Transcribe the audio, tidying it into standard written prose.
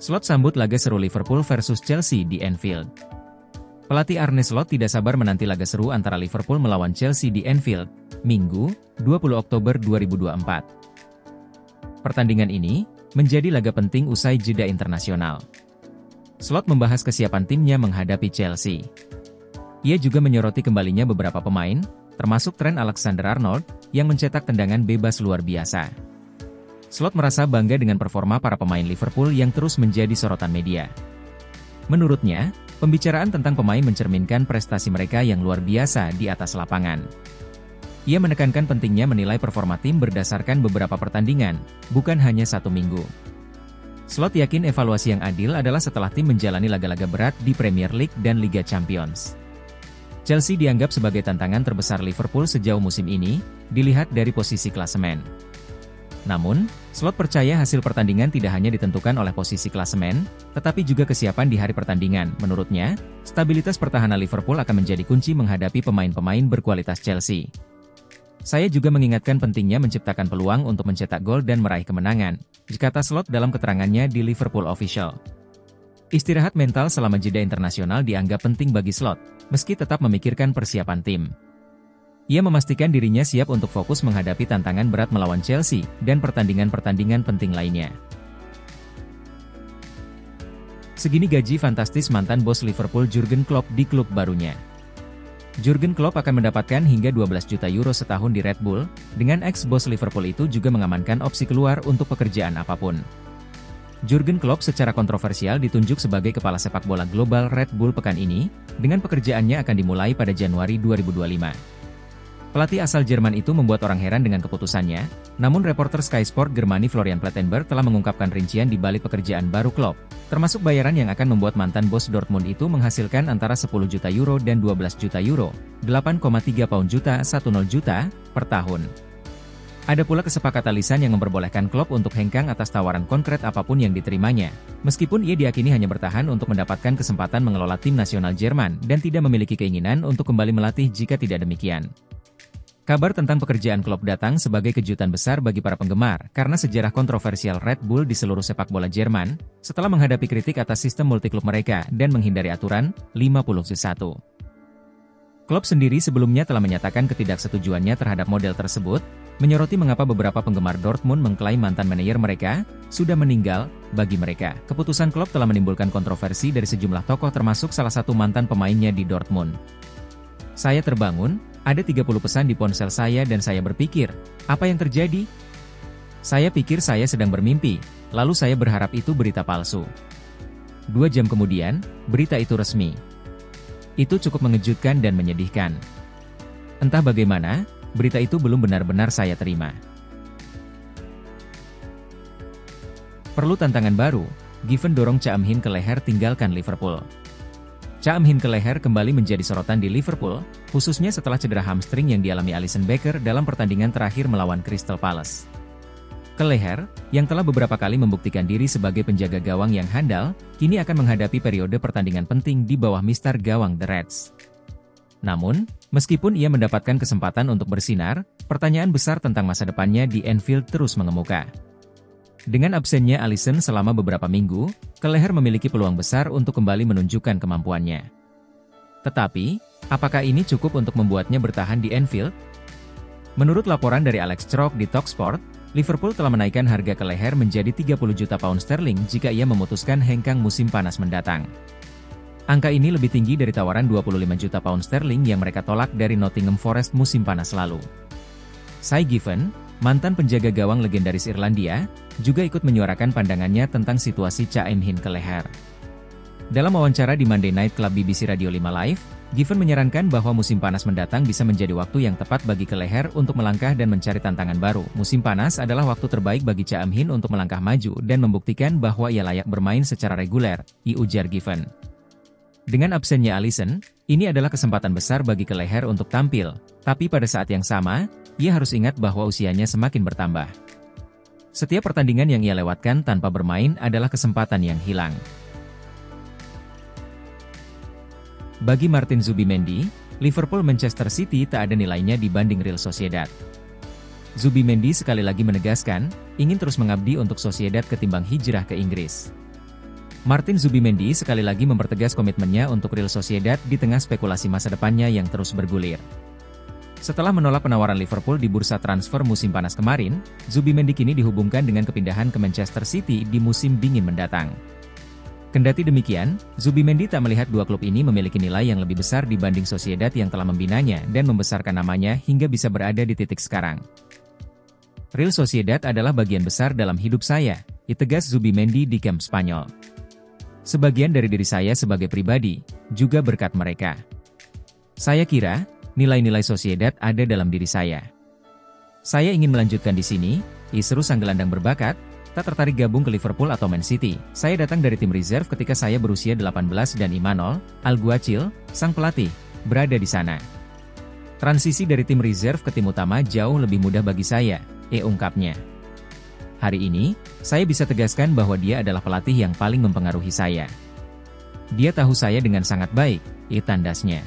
Slot sambut laga seru Liverpool versus Chelsea di Anfield. Pelatih Arne Slot tidak sabar menanti laga seru antara Liverpool melawan Chelsea di Anfield, Minggu, 20 Oktober 2024. Pertandingan ini menjadi laga penting usai jeda internasional. Slot membahas kesiapan timnya menghadapi Chelsea. Ia juga menyoroti kembalinya beberapa pemain, termasuk Trent Alexander-Arnold, yang mencetak tendangan bebas luar biasa. Slot merasa bangga dengan performa para pemain Liverpool yang terus menjadi sorotan media. Menurutnya, pembicaraan tentang pemain mencerminkan prestasi mereka yang luar biasa di atas lapangan. Ia menekankan pentingnya menilai performa tim berdasarkan beberapa pertandingan, bukan hanya satu minggu. Slot yakin evaluasi yang adil adalah setelah tim menjalani laga-laga berat di Premier League dan Liga Champions. Chelsea dianggap sebagai tantangan terbesar Liverpool sejauh musim ini, dilihat dari posisi klasemen. Namun, Slot percaya hasil pertandingan tidak hanya ditentukan oleh posisi klasemen, tetapi juga kesiapan di hari pertandingan. Menurutnya, stabilitas pertahanan Liverpool akan menjadi kunci menghadapi pemain-pemain berkualitas Chelsea. Saya juga mengingatkan pentingnya menciptakan peluang untuk mencetak gol dan meraih kemenangan, kata Slot dalam keterangannya di Liverpool Official. Istirahat mental selama jeda internasional dianggap penting bagi Slot, meski tetap memikirkan persiapan tim. Ia memastikan dirinya siap untuk fokus menghadapi tantangan berat melawan Chelsea dan pertandingan-pertandingan penting lainnya. Segini gaji fantastis mantan bos Liverpool Jurgen Klopp di klub barunya. Jurgen Klopp akan mendapatkan hingga 12 juta euro setahun di Red Bull, dengan ex-bos Liverpool itu juga mengamankan opsi keluar untuk pekerjaan apapun. Jurgen Klopp secara kontroversial ditunjuk sebagai kepala sepak bola global Red Bull pekan ini, dengan pekerjaannya akan dimulai pada Januari 2025. Pelatih asal Jerman itu membuat orang heran dengan keputusannya, namun reporter Sky Sport Germany Florian Plettenberg telah mengungkapkan rincian di balik pekerjaan baru Klopp, termasuk bayaran yang akan membuat mantan bos Dortmund itu menghasilkan antara 10 juta euro dan 12 juta euro, 8,3 pound juta 10 juta, per tahun. Ada pula kesepakatan lisan yang memperbolehkan Klopp untuk hengkang atas tawaran konkret apapun yang diterimanya, meskipun ia diyakini hanya bertahan untuk mendapatkan kesempatan mengelola tim nasional Jerman dan tidak memiliki keinginan untuk kembali melatih jika tidak demikian. Kabar tentang pekerjaan Klopp datang sebagai kejutan besar bagi para penggemar karena sejarah kontroversial Red Bull di seluruh sepak bola Jerman, setelah menghadapi kritik atas sistem multiklub mereka dan menghindari aturan 51. Klopp sendiri sebelumnya telah menyatakan ketidaksetujuannya terhadap model tersebut, menyoroti mengapa beberapa penggemar Dortmund mengklaim mantan manajer mereka sudah meninggal. Bagi mereka, keputusan Klopp telah menimbulkan kontroversi dari sejumlah tokoh termasuk salah satu mantan pemainnya di Dortmund. Saya terbangun, ada 30 pesan di ponsel saya dan saya berpikir, apa yang terjadi? Saya pikir saya sedang bermimpi, lalu saya berharap itu berita palsu. 2 jam kemudian, berita itu resmi. Itu cukup mengejutkan dan menyedihkan. Entah bagaimana, berita itu belum benar-benar saya terima. Perlu tantangan baru, Given dorong Cha Eun-min ke leher tinggalkan Liverpool. Cha Eun-min ke leher kembali menjadi sorotan di Liverpool, khususnya setelah cedera hamstring yang dialami Alisson Becker dalam pertandingan terakhir melawan Crystal Palace. Ke leher, yang telah beberapa kali membuktikan diri sebagai penjaga gawang yang handal, kini akan menghadapi periode pertandingan penting di bawah mister gawang The Reds. Namun, meskipun ia mendapatkan kesempatan untuk bersinar, pertanyaan besar tentang masa depannya di Anfield terus mengemuka. Dengan absennya Alisson selama beberapa minggu, ke leher memiliki peluang besar untuk kembali menunjukkan kemampuannya. Tetapi, apakah ini cukup untuk membuatnya bertahan di Anfield? Menurut laporan dari Alex Chalk di Talksport, Liverpool telah menaikkan harga ke leher menjadi 30 juta pound sterling jika ia memutuskan hengkang musim panas mendatang. Angka ini lebih tinggi dari tawaran 25 juta pound sterling yang mereka tolak dari Nottingham Forest musim panas lalu. Shay Given, mantan penjaga gawang legendaris Irlandia, juga ikut menyuarakan pandangannya tentang situasi Cha Eun-min ke leher. Dalam wawancara di Monday Night Club BBC Radio 5 Live, Given menyarankan bahwa musim panas mendatang bisa menjadi waktu yang tepat bagi ke leher untuk melangkah dan mencari tantangan baru. Musim panas adalah waktu terbaik bagi Cha Eun-min untuk melangkah maju dan membuktikan bahwa ia layak bermain secara reguler, ujar Given. Dengan absennya Alisson, ini adalah kesempatan besar bagi ke leher untuk tampil, tapi pada saat yang sama, ia harus ingat bahwa usianya semakin bertambah. Setiap pertandingan yang ia lewatkan tanpa bermain adalah kesempatan yang hilang. Bagi Martin Zubimendi, Liverpool-Manchester City tak ada nilainya dibanding Real Sociedad. Zubimendi sekali lagi menegaskan, ingin terus mengabdi untuk Sociedad ketimbang hijrah ke Inggris. Martin Zubimendi sekali lagi mempertegas komitmennya untuk Real Sociedad di tengah spekulasi masa depannya yang terus bergulir. Setelah menolak penawaran Liverpool di bursa transfer musim panas kemarin, Zubimendi kini dihubungkan dengan kepindahan ke Manchester City di musim dingin mendatang. Kendati demikian, Zubimendi tak melihat dua klub ini memiliki nilai yang lebih besar dibanding Sociedad yang telah membinanya dan membesarkan namanya hingga bisa berada di titik sekarang. Real Sociedad adalah bagian besar dalam hidup saya, tegas Zubimendi di kamp Spanyol. Sebagian dari diri saya sebagai pribadi, juga berkat mereka. Saya kira, nilai-nilai Sociedad ada dalam diri saya. Saya ingin melanjutkan di sini, seru sang gelandang berbakat, tak tertarik gabung ke Liverpool atau Man City. Saya datang dari tim reserve ketika saya berusia 18 dan Imanol Alguacil, sang pelatih, berada di sana. Transisi dari tim reserve ke tim utama jauh lebih mudah bagi saya, ungkapnya. Hari ini, saya bisa tegaskan bahwa dia adalah pelatih yang paling mempengaruhi saya. Dia tahu saya dengan sangat baik, tandasnya.